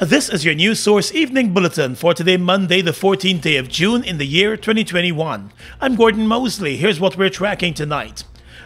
This is your News Source Evening Bulletin for today, Monday, the 14th day of June in the year 2021. I'm Gordon Mosley. Here's what we're tracking tonight.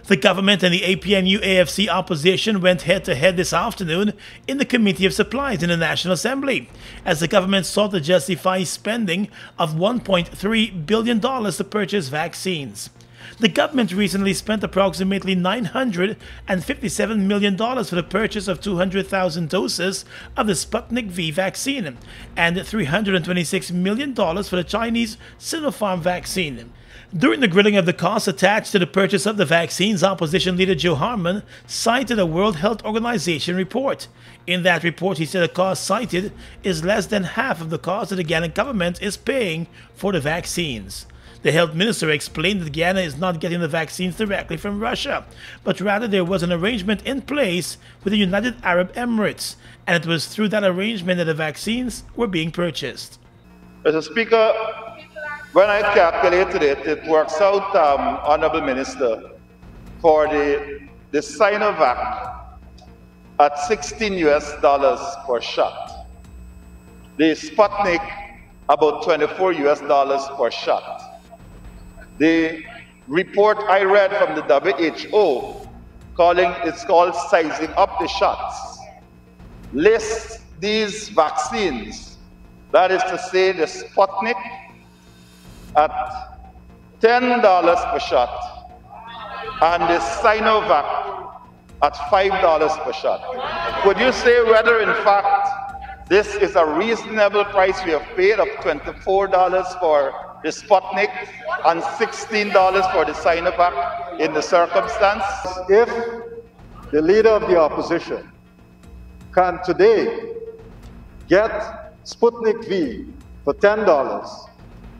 The government and the APNU-AFC opposition went head-to-head this afternoon in the Committee of Supplies in the National Assembly, as the government sought to justify spending of $1.3 billion to purchase vaccines. The government recently spent approximately $957 million for the purchase of 200,000 doses of the Sputnik V vaccine and $326 million for the Chinese Sinopharm vaccine. During the grilling of the costs attached to the purchase of the vaccines, opposition leader Joe Harmon cited a World Health Organization report. In that report, he said the cost cited is less than half of the cost that the Guyana government is paying for the vaccines. The health minister explained that Guyana is not getting the vaccines directly from Russia, but rather there was an arrangement in place with the United Arab Emirates, and it was through that arrangement that the vaccines were being purchased. Mr. Speaker, when I calculated it, it works out, Honorable Minister, for the Sinovac at $16 per shot. The Sputnik about $24 per shot. The report I read from the WHO, it's called Sizing Up the Shots, lists these vaccines, that is to say the Sputnik at $10 per shot and the Sinovac at $5 per shot. Could you say whether in fact this is a reasonable price we have paid of $24 for the Sputnik and $16 for the Sinovac in the circumstance? If the leader of the opposition can today get Sputnik V for $10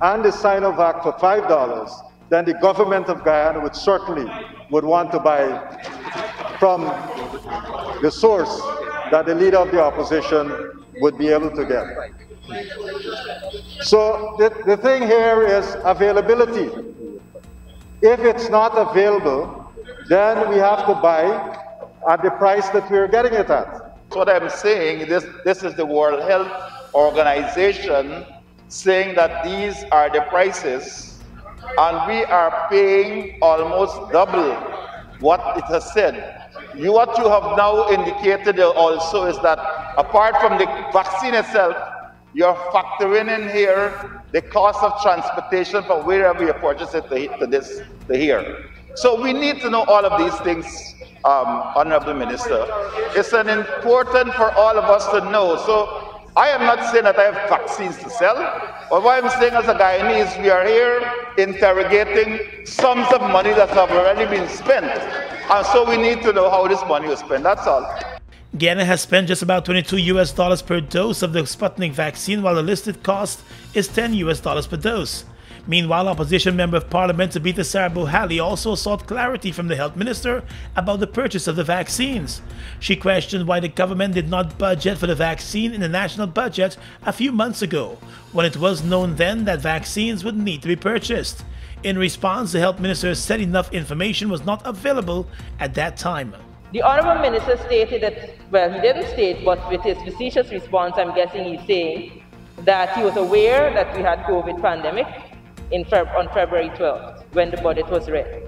and the Sinovac for $5, then the government of Guyana would certainly want to buy from the source that the leader of the opposition would be able to get. So the thing here is availability. If it's not available, then we have to buy at the price that we're getting it at. What I'm saying, this is the World Health Organization saying that these are the prices, and we are paying almost double what it has said. What you have now indicated also is that apart from the vaccine itself, you're factoring in here the cost of transportation from wherever you purchase it to here. So we need to know all of these things, Honorable Minister. It's important for all of us to know. So I am not saying that I have vaccines to sell, but what I'm saying as a Guyanese, we are here interrogating sums of money that have already been spent. And so we need to know how this money was spent, that's all. Guyana has spent just about $22 per dose of the Sputnik vaccine, while the listed cost is $10 per dose. Meanwhile, opposition member of parliament Tabitha Sarabohali also sought clarity from the health minister about the purchase of the vaccines. She questioned why the government did not budget for the vaccine in the national budget a few months ago, when it was known then that vaccines would need to be purchased. In response, the health minister said enough information was not available at that time. The Honourable Minister stated that, well, he didn't state, but with his facetious response, I'm guessing he's saying that he was aware that we had COVID pandemic on February 12th, when the budget was read.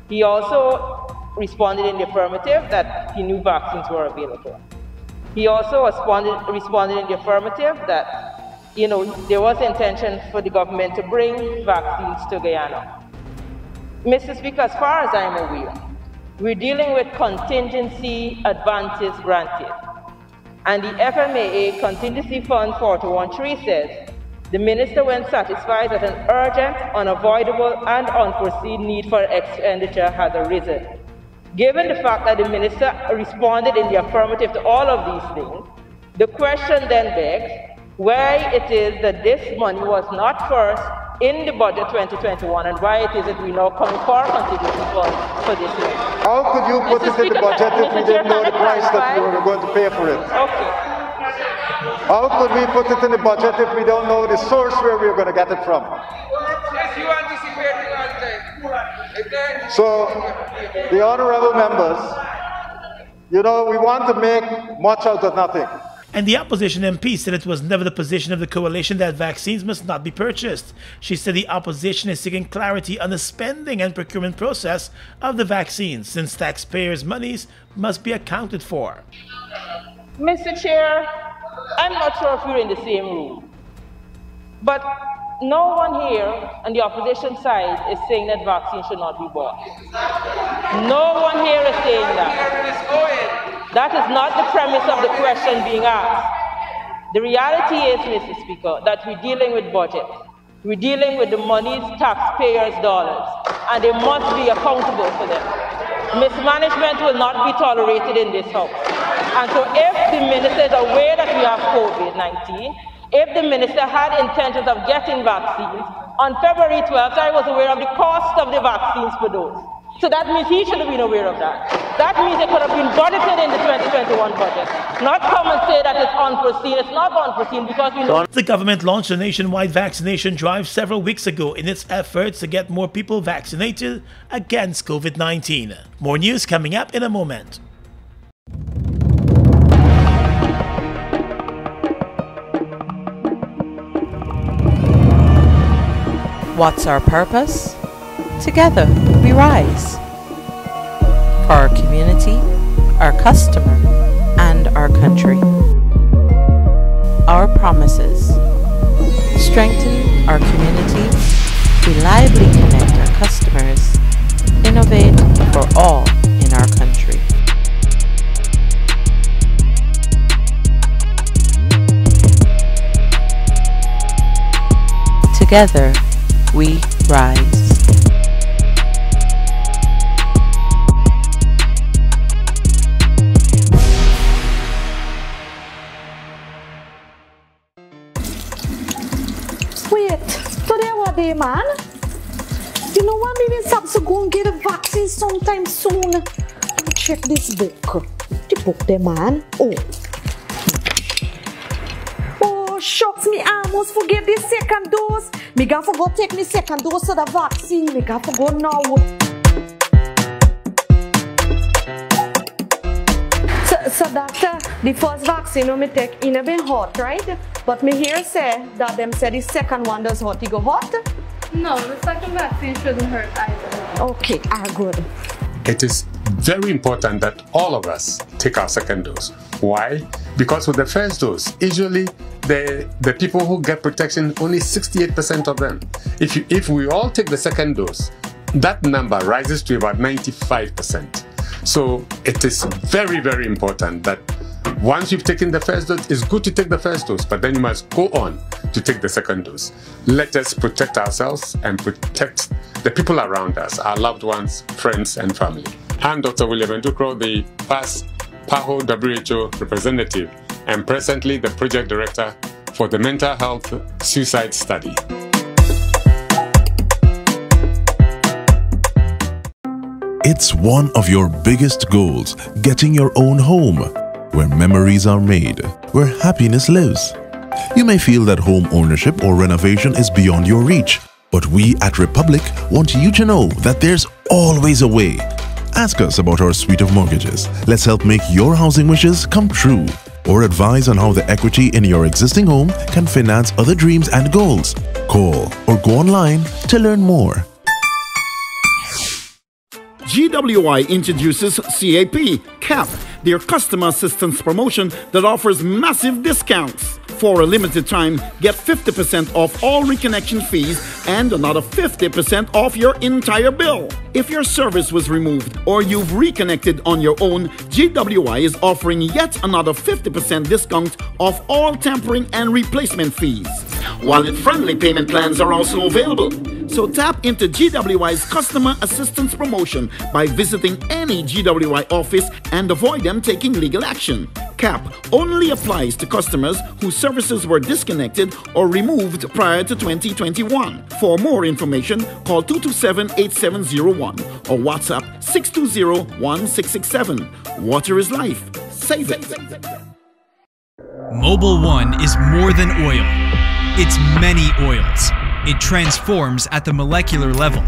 He also responded in the affirmative that he knew vaccines were available. He also responded in the affirmative that, there was intention for the government to bring vaccines to Guyana. Mr. Speaker, as far as I'm aware, we're dealing with contingency advances granted. And the FMAA Contingency Fund 413 says, the minister, when satisfied that an urgent, unavoidable, and unforeseen need for expenditure has arisen. Given the fact that the minister responded in the affirmative to all of these things, the question then begs why it is that this money was not first in the budget 2021 and why it is that we now coming for contingency funds for this year. How could you put it in the budget if we didn't know the price that we were going to pay for it? Okay. How could we put it in the budget if we don't know the source where we're going to get it from? So, the honorable members, we want to make much out of nothing. And the opposition MP said it was never the position of the coalition that vaccines must not be purchased. She said the opposition is seeking clarity on the spending and procurement process of the vaccines, since taxpayers' monies must be accounted for. Mr. Chair, I'm not sure if we're in the same room, but no one here on the opposition side is saying that vaccines should not be bought. No one here is saying that. That is not the premise of the question being asked. The reality is, Mr. Speaker, that we're dealing with budget. We're dealing with the money's taxpayers' dollars, and they must be accountable for them. Mismanagement will not be tolerated in this House. And so if the minister is aware that we have COVID-19, if the minister had intentions of getting vaccines, on February 12th, I was aware of the cost of the vaccines for those. So that means he should have been aware of that. That means it could have been budgeted in the 2021 budget. Not come and say that it's unforeseen. It's not unforeseen because we know. The government launched a nationwide vaccination drive several weeks ago in its efforts to get more people vaccinated against COVID-19. More news coming up in a moment. What's our purpose? Together we rise. For our community, our customer, and our country. Our promises: strengthen our community, reliably connect our customers, innovate for all in our country. Together we rise. Wait, today what day, man? You know what? Maybe I'm to go and get a vaccine sometime soon. Check this book. The book there, man. Oh, shucks, me almost forget the second dose. Me got to go take me second dose of the vaccine. Me got to go now. So doctor, the first vaccine me take in a bit hot, right? But me hear say that them say the second one does hot. You go hot? No, the second vaccine shouldn't hurt either. Okay, good. It is very important that all of us take our second dose. Why? Because with the first dose, usually the people who get protection, only 68% of them. If we all take the second dose, that number rises to about 95%. So it is very, very important that once you've taken the first dose, it's good to take the first dose, but then you must go on to take the second dose. Let us protect ourselves and protect the people around us, our loved ones, friends, and family. I'm Dr. William Ndukro, the past PAHO WHO representative and presently the project director for the Mental Health Suicide Study. It's one of your biggest goals, getting your own home, where memories are made, where happiness lives. You may feel that home ownership or renovation is beyond your reach, but we at Republic want you to know that there's always a way. Ask us about our suite of mortgages. Let's help make your housing wishes come true. Or advise on how the equity in your existing home can finance other dreams and goals. Call or go online to learn more. GWI introduces CAP, their customer assistance promotion that offers massive discounts. For a limited time, get 50% off all reconnection fees and another 50% off your entire bill. If your service was removed or you've reconnected on your own, GWI is offering yet another 50% discount off all tampering and replacement fees. Wallet-friendly payment plans are also available. So tap into GWI's customer assistance promotion by visiting any GWI office and avoid them taking legal action. CAP only applies to customers whose services were disconnected or removed prior to 2021. For more information, call 227-8701 or WhatsApp 620-1667. Water is life. Save it. Mobil 1 is more than oil. It's many oils. It transforms at the molecular level.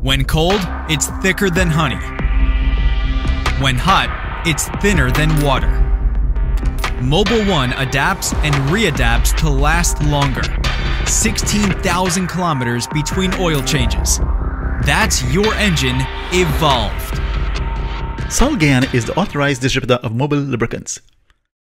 When cold, it's thicker than honey. When hot, it's thinner than water. Mobil 1 adapts and readapts to last longer. 16,000 kilometers between oil changes. That's your engine evolved. Sol Guyana is the authorized distributor of Mobil lubricants.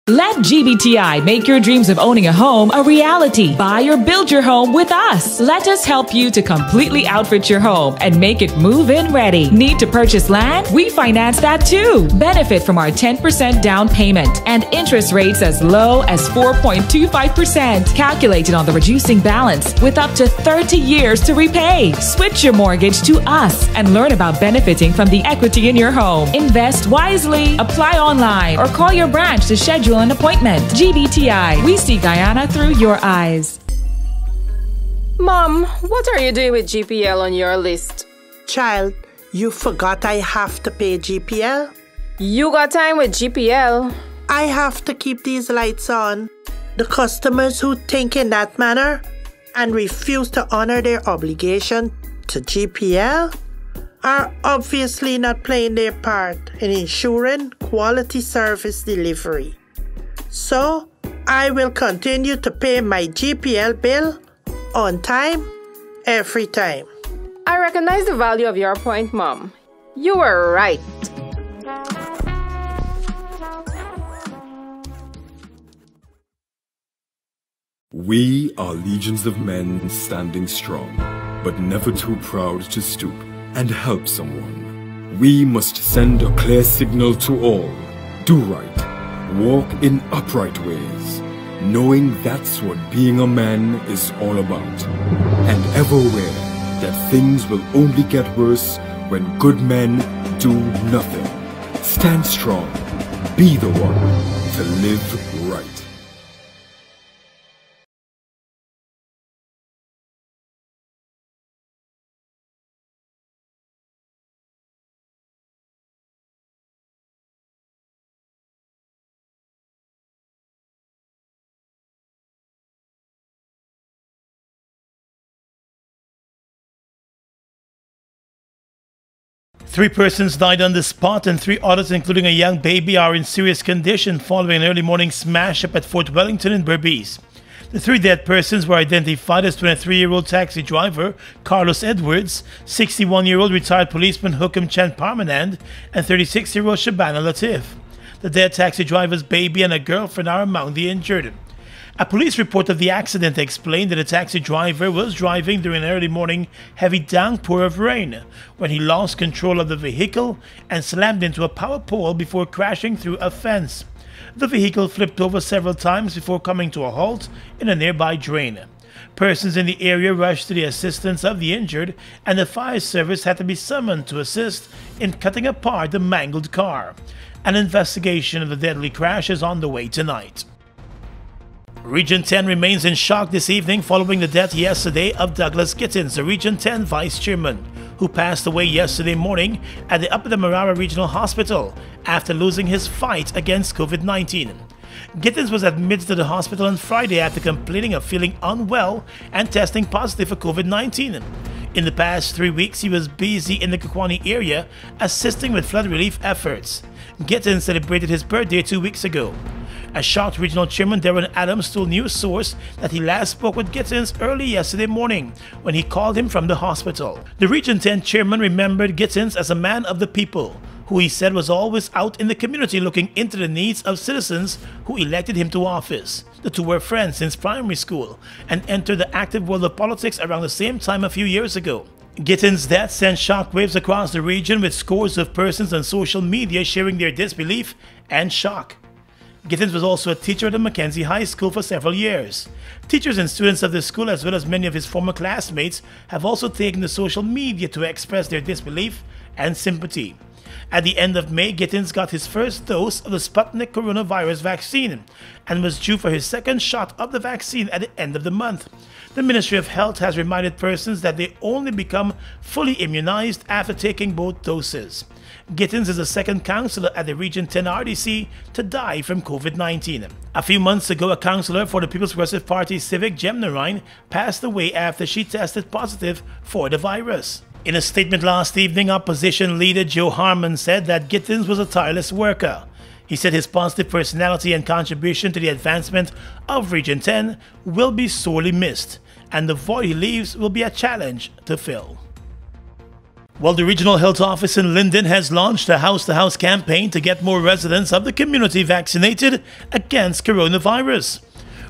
Let GBTI make your dreams of owning a home a reality. Buy or build your home with us. Let us help you to completely outfit your home and make it move-in ready. Need to purchase land? We finance that too. Benefit from our 10% down payment and interest rates as low as 4.25%. Calculated on the reducing balance with up to 30 years to repay. Switch your mortgage to us and learn about benefiting from the equity in your home. Invest wisely. Apply online or call your branch to schedule an appointment. GBTI. We see Guyana through your eyes. Mom, what are you doing with GPL on your list? Child, you forgot I have to pay GPL? You got time with GPL? I have to keep these lights on. The customers who think in that manner and refuse to honor their obligation to GPL are obviously not playing their part in ensuring quality service delivery. So, I will continue to pay my GPL bill on time, every time. I recognize the value of your point, Mom. You were right. We are legions of men standing strong, but never too proud to stoop and help someone. We must send a clear signal to all. Do right. Walk in upright ways, knowing that's what being a man is all about. And ever aware that things will only get worse when good men do nothing. Stand strong. Be the one to live right. Three persons died on the spot and 3 others, including a young baby, are in serious condition following an early morning smash-up at Fort Wellington in Berbice. The 3 dead persons were identified as 23-year-old taxi driver Carlos Edwards, 61-year-old retired policeman Hukum Chan Parmanand, and 36-year-old Shabana Latif. The dead taxi driver's baby and a girlfriend are among the injured. A police report of the accident explained that the taxi driver was driving during an early morning heavy downpour of rain when he lost control of the vehicle and slammed into a power pole before crashing through a fence. The vehicle flipped over several times before coming to a halt in a nearby drain. Persons in the area rushed to the assistance of the injured, and the fire service had to be summoned to assist in cutting apart the mangled car. An investigation of the deadly crash is on the way tonight. Region 10 remains in shock this evening following the death yesterday of Douglas Gittins, the Region 10 Vice Chairman, who passed away yesterday morning at the Upper Demerara Regional Hospital after losing his fight against COVID-19. Gittins was admitted to the hospital on Friday after complaining of feeling unwell and testing positive for COVID-19. In the past 3 weeks, he was busy in the Kakwani area assisting with flood relief efforts. Gittins celebrated his birthday 2 weeks ago. A shocked Regional Chairman Darren Adams told News Source that he last spoke with Gittins early yesterday morning when he called him from the hospital. The Region 10 Chairman remembered Gittins as a man of the people, who he said was always out in the community looking into the needs of citizens who elected him to office. The two were friends since primary school and entered the active world of politics around the same time a few years ago. Gittins' death sent shockwaves across the region, with scores of persons on social media sharing their disbelief and shock. Gittins was also a teacher at the Mackenzie High School for several years. Teachers and students of the school, as well as many of his former classmates, have also taken to social media to express their disbelief and sympathy. At the end of May, Gittins got his first dose of the Sputnik coronavirus vaccine and was due for his second shot of the vaccine at the end of the month. The Ministry of Health has reminded persons that they only become fully immunized after taking both doses. Gittins is the second councillor at the Region 10 RDC to die from COVID-19. A few months ago, a councillor for the People's Progressive Party Civic, Jem Narine, passed away after she tested positive for the virus. In a statement last evening, opposition leader Joe Harmon said that Gittins was a tireless worker. He said his positive personality and contribution to the advancement of Region 10 will be sorely missed, and the void he leaves will be a challenge to fill. Well, the Regional Health Office in Linden has launched a house-to-house campaign to get more residents of the community vaccinated against coronavirus.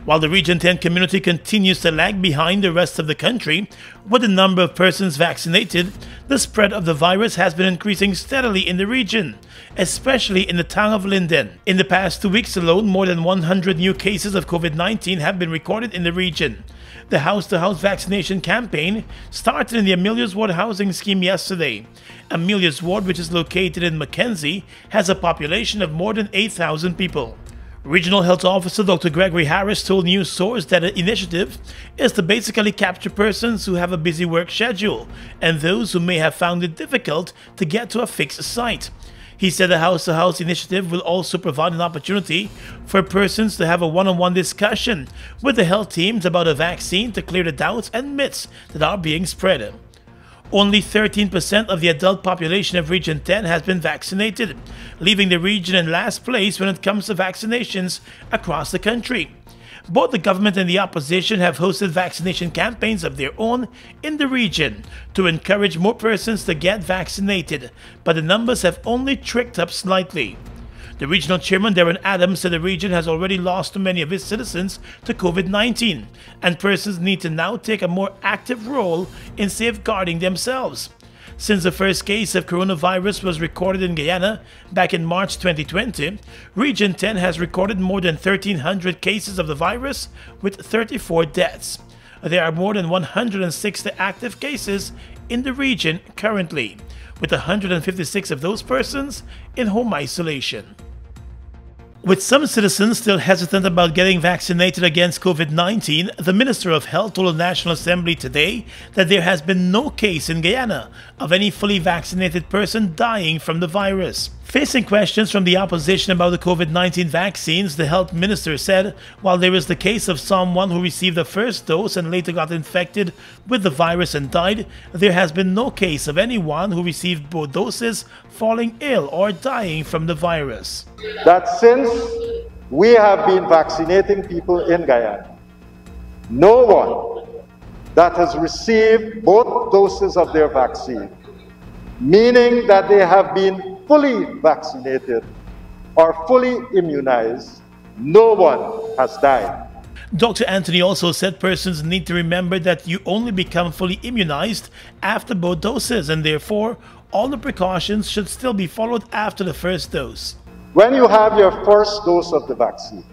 While the Region 10 community continues to lag behind the rest of the country with the number of persons vaccinated, the spread of the virus has been increasing steadily in the region, especially in the town of Linden. In the past 2 weeks alone, more than 100 new cases of COVID-19 have been recorded in the region. The house-to-house vaccination campaign started in the Amelia's Ward housing scheme yesterday. Amelia's Ward, which is located in Mackenzie, has a population of more than 8,000 people. Regional Health Officer Dr. Gregory Harris told News Source that the initiative is to basically capture persons who have a busy work schedule and those who may have found it difficult to get to a fixed site. He said the house-to-house initiative will also provide an opportunity for persons to have a one-on-one discussion with the health teams about a vaccine to clear the doubts and myths that are being spread. Only 13% of the adult population of Region 10 has been vaccinated, leaving the region in last place when it comes to vaccinations across the country. Both the government and the opposition have hosted vaccination campaigns of their own in the region to encourage more persons to get vaccinated, but the numbers have only tricked up slightly. The regional chairman, Darren Adams, said the region has already lost too many of its citizens to COVID-19, and persons need to now take a more active role in safeguarding themselves. Since the first case of coronavirus was recorded in Guyana back in March 2020, Region 10 has recorded more than 1,300 cases of the virus with 34 deaths. There are more than 160 active cases in the region currently, with 156 of those persons in home isolation. With some citizens still hesitant about getting vaccinated against COVID-19, the Minister of Health told the National Assembly today that there has been no case in Guyana of any fully vaccinated person dying from the virus. Facing questions from the opposition about the COVID-19 vaccines, the health minister said while there is the case of someone who received the first dose and later got infected with the virus and died, there has been no case of anyone who received both doses falling ill or dying from the virus. That since we have been vaccinating people in Guyana, no one that has received both doses of their vaccine, meaning that they have been fully vaccinated or fully immunized, no one has died. Dr. Anthony also said persons need to remember that you only become fully immunized after both doses, and therefore all the precautions should still be followed after the first dose. When you have your first dose of the vaccine,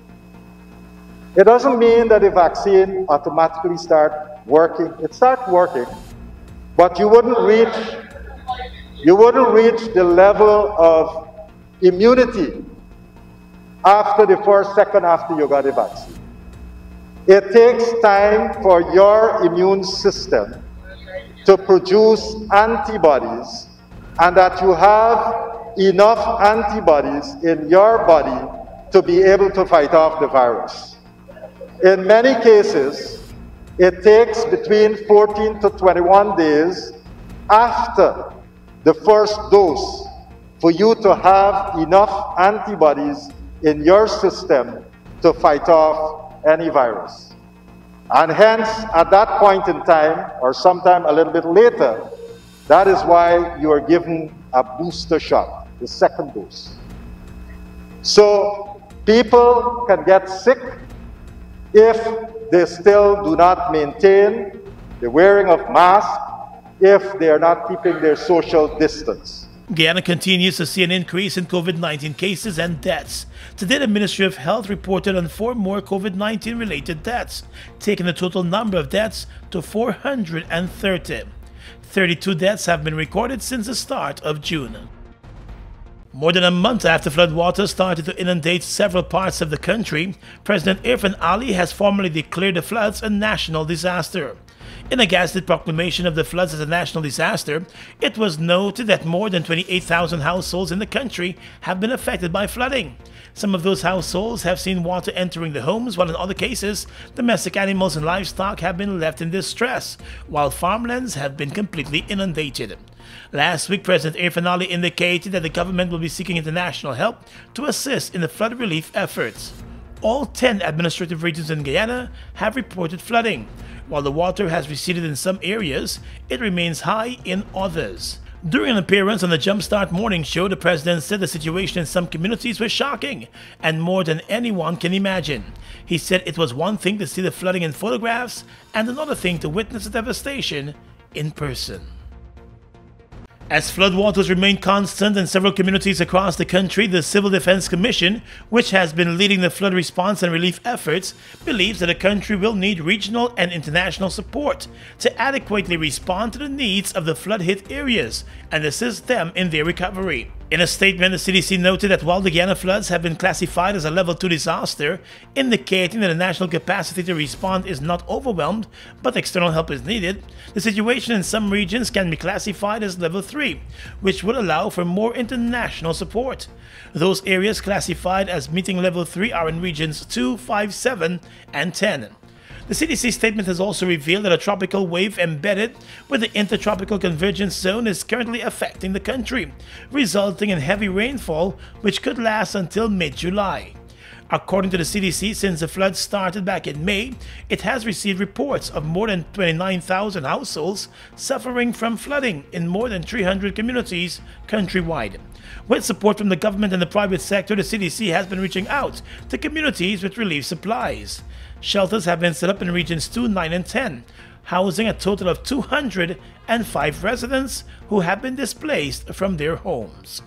it doesn't mean that the vaccine automatically starts working. It starts working, but you wouldn't reach the level of immunity after the first second after you got the vaccine. It takes time for your immune system to produce antibodies, and that you have enough antibodies in your body to be able to fight off the virus. In many cases, it takes between 14 to 21 days after the first dose for you to have enough antibodies in your system to fight off any virus. And hence, at that point in time, or sometime a little bit later, that is why you are given a booster shot, the second dose. So people can get sick if they still do not maintain the wearing of masks, if they are not keeping their social distance. Guyana continues to see an increase in COVID-19 cases and deaths. Today, the Ministry of Health reported on 4 more COVID-19 related deaths, taking the total number of deaths to 430. 32 deaths have been recorded since the start of June. More than a month after floodwaters started to inundate several parts of the country, President Irfan Ali has formally declared the floods a national disaster. In a gazetted proclamation of the floods as a national disaster, it was noted that more than 28,000 households in the country have been affected by flooding. Some of those households have seen water entering the homes, while in other cases, domestic animals and livestock have been left in distress, while farmlands have been completely inundated. Last week, President Irfan Ali indicated that the government will be seeking international help to assist in the flood relief efforts. All 10 administrative regions in Guyana have reported flooding. While the water has receded in some areas, it remains high in others. During an appearance on the Jumpstart Morning Show, the president said the situation in some communities was shocking and more than anyone can imagine. He said it was one thing to see the flooding in photographs and another thing to witness the devastation in person. As floodwaters remain constant in several communities across the country, the Civil Defense Commission, which has been leading the flood response and relief efforts, believes that the country will need regional and international support to adequately respond to the needs of the flood-hit areas and assist them in their recovery. In a statement, the CDC noted that while the Guyana floods have been classified as a level 2 disaster, indicating that the national capacity to respond is not overwhelmed but external help is needed, the situation in some regions can be classified as level 3, which would allow for more international support. Those areas classified as meeting level 3 are in regions 2, 5, 7, and 10. The CDC statement has also revealed that a tropical wave embedded with the Intertropical Convergence Zone is currently affecting the country, resulting in heavy rainfall which could last until mid-July. According to the CDC, since the floods started back in May, it has received reports of more than 29,000 households suffering from flooding in more than 300 communities countrywide. With support from the government and the private sector, the CDC has been reaching out to communities with relief supplies. Shelters have been set up in regions 2, 9, and 10, housing a total of 205 residents who have been displaced from their homes.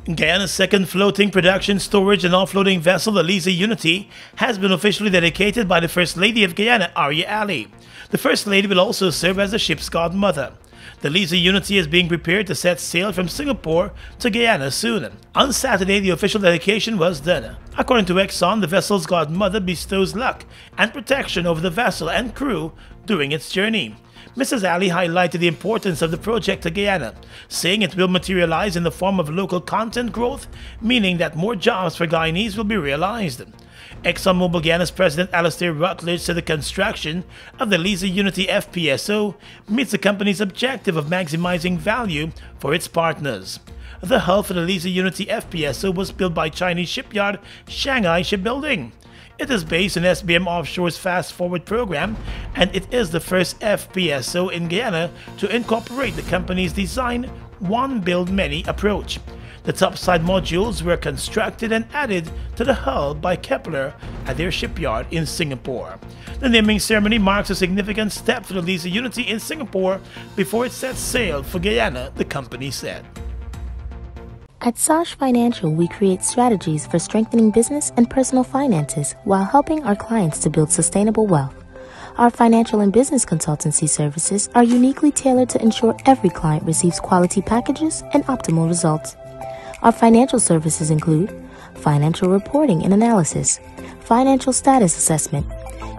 Guyana's second floating production, storage, and offloading vessel, the Liza Unity, has been officially dedicated by the First Lady of Guyana, Arya Ali. The First Lady will also serve as the ship's godmother. The Liza Unity is being prepared to set sail from Singapore to Guyana soon. On Saturday, the official dedication was done. According to Exxon, the vessel's godmother bestows luck and protection over the vessel and crew during its journey. Mrs. Ali highlighted the importance of the project to Guyana, saying it will materialize in the form of local content growth, meaning that more jobs for Guyanese will be realized. ExxonMobil Guyana's President Alastair Rutledge said the construction of the Liza Unity FPSO meets the company's objective of maximizing value for its partners. The hull for the Liza Unity FPSO was built by Chinese shipyard Shanghai Shipbuilding. It is based on SBM Offshore's Fast Forward program, and it is the first FPSO in Guyana to incorporate the company's design one build many approach. The topside modules were constructed and added to the hull by Kepler at their shipyard in Singapore. The naming ceremony marks a significant step for the Liza Unity in Singapore before it sets sail for Guyana, the company said. At Sash Financial, we create strategies for strengthening business and personal finances while helping our clients to build sustainable wealth. Our financial and business consultancy services are uniquely tailored to ensure every client receives quality packages and optimal results. Our financial services include financial reporting and analysis, financial status assessment,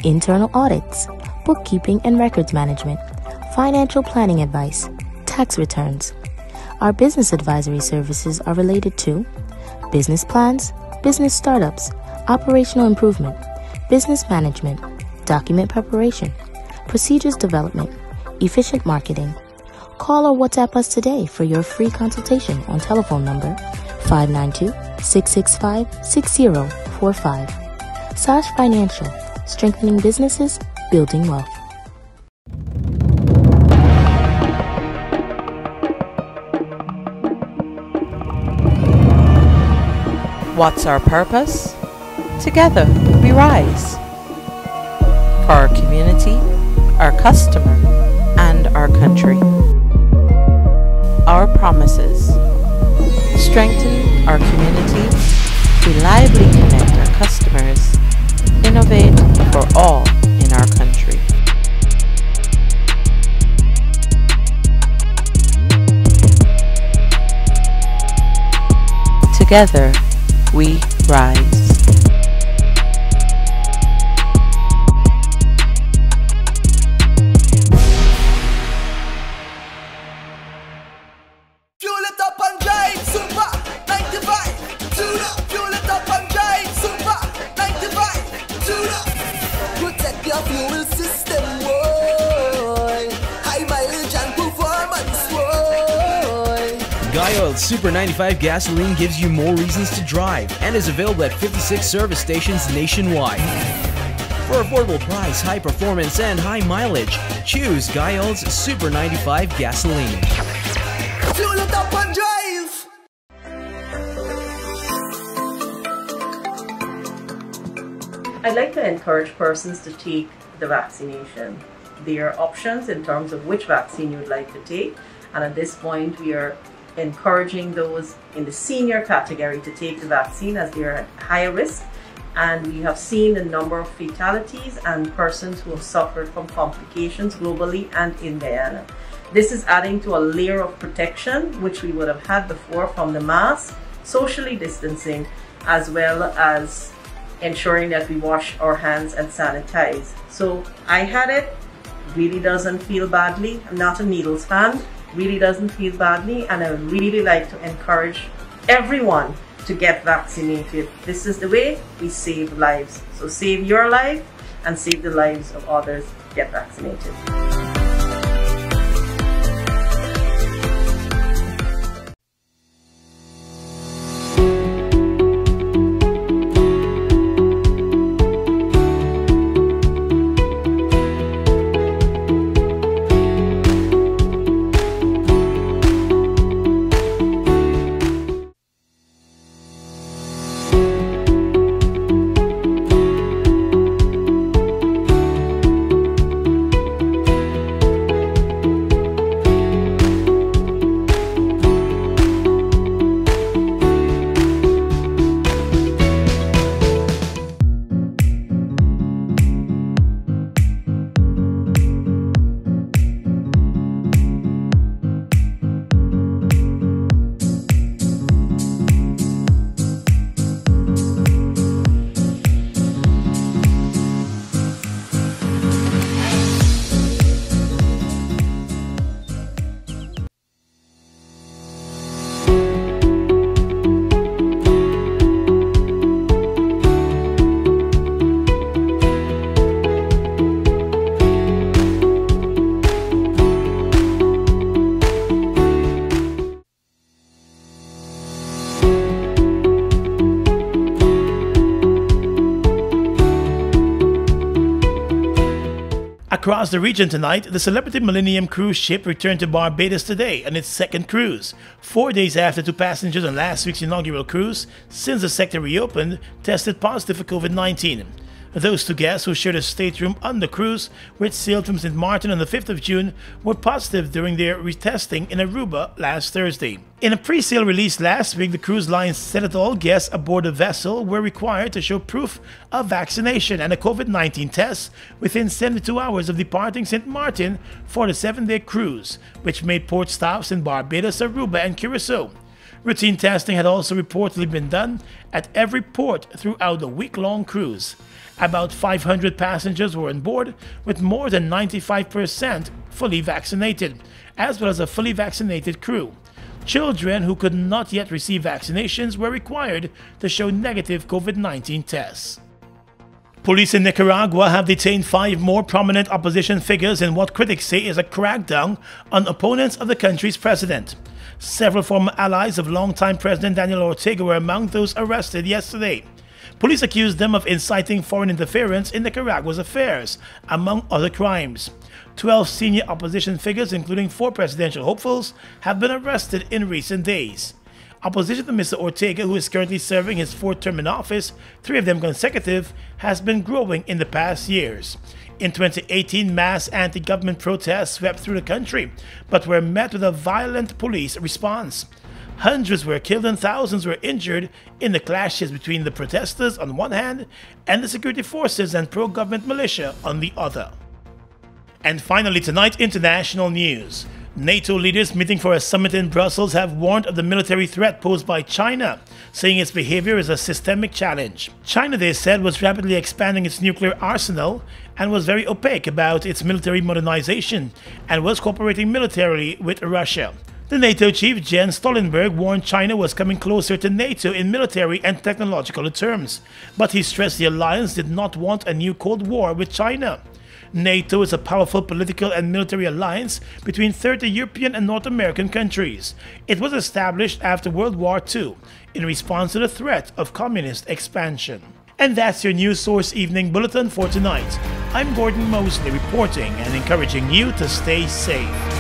internal audits, bookkeeping and records management, financial planning advice, tax returns. Our business advisory services are related to business plans, business startups, operational improvement, business management, document preparation, procedures development, efficient marketing. Call or WhatsApp us today for your free consultation on telephone number 592-665-6045. Sash Financial, strengthening businesses, building wealth. What's our purpose? Together we rise. For our community, our customer, and our country. Our promises: strengthen our community, reliably connect our customers, innovate for all in our country. Together we rise. Fuel system, boy. High mileage and performance, boy. Guy Oil Super 95 gasoline gives you more reasons to drive and is available at 56 service stations nationwide. For affordable price, high performance, and high mileage, choose Guy Oil's Super 95 gasoline. Fuel it up and drive! I'd like to encourage persons to take the vaccination. There are options in terms of which vaccine you would like to take, and at this point we are encouraging those in the senior category to take the vaccine as they are at higher risk, and we have seen the number of fatalities and persons who have suffered from complications globally and in Guyana. This is adding to a layer of protection which we would have had before from the mask, socially distancing, as well as ensuring that we wash our hands and sanitize. So I had it, really doesn't feel badly. I'm not a needles fan, really doesn't feel badly, and I would really like to encourage everyone to get vaccinated. This is the way we save lives. So save your life and save the lives of others. Get vaccinated. Across the region tonight, the Celebrity Millennium cruise ship returned to Barbados today on its second cruise, 4 days after 2 passengers on last week's inaugural cruise, since the sector reopened, tested positive for COVID-19. Those 2 guests who shared a stateroom on the cruise, which sailed from St. Martin on the 5th of June, were positive during their retesting in Aruba last Thursday. In a pre-sale release last week, the cruise line said that all guests aboard the vessel were required to show proof of vaccination and a COVID-19 test within 72 hours of departing St. Martin for the 7-day cruise, which made port stops in Barbados, Aruba, and Curacao. Routine testing had also reportedly been done at every port throughout the week-long cruise. About 500 passengers were on board, with more than 95% fully vaccinated, as well as a fully vaccinated crew. Children who could not yet receive vaccinations were required to show negative COVID-19 tests. Police in Nicaragua have detained 5 more prominent opposition figures in what critics say is a crackdown on opponents of the country's president. Several former allies of longtime President Daniel Ortega were among those arrested yesterday. Police accused them of inciting foreign interference in Nicaragua's affairs, among other crimes. 12 senior opposition figures, including 4 presidential hopefuls, have been arrested in recent days. Opposition to Mr. Ortega, who is currently serving his 4th term in office, 3 of them consecutive, has been growing in the past years. In 2018, mass anti-government protests swept through the country, but were met with a violent police response. Hundreds were killed and thousands were injured in the clashes between the protesters on one hand and the security forces and pro-government militia on the other. And finally tonight, international news. NATO leaders meeting for a summit in Brussels have warned of the military threat posed by China, saying its behavior is a systemic challenge. China, they said, was rapidly expanding its nuclear arsenal and was very opaque about its military modernization and was cooperating militarily with Russia. The NATO chief Jens Stoltenberg warned China was coming closer to NATO in military and technological terms, but he stressed the alliance did not want a new Cold War with China. NATO is a powerful political and military alliance between 30 European and North American countries. It was established after World War II in response to the threat of communist expansion. And that's your News Source Evening Bulletin for tonight. I'm Gordon Mosley reporting and encouraging you to stay safe.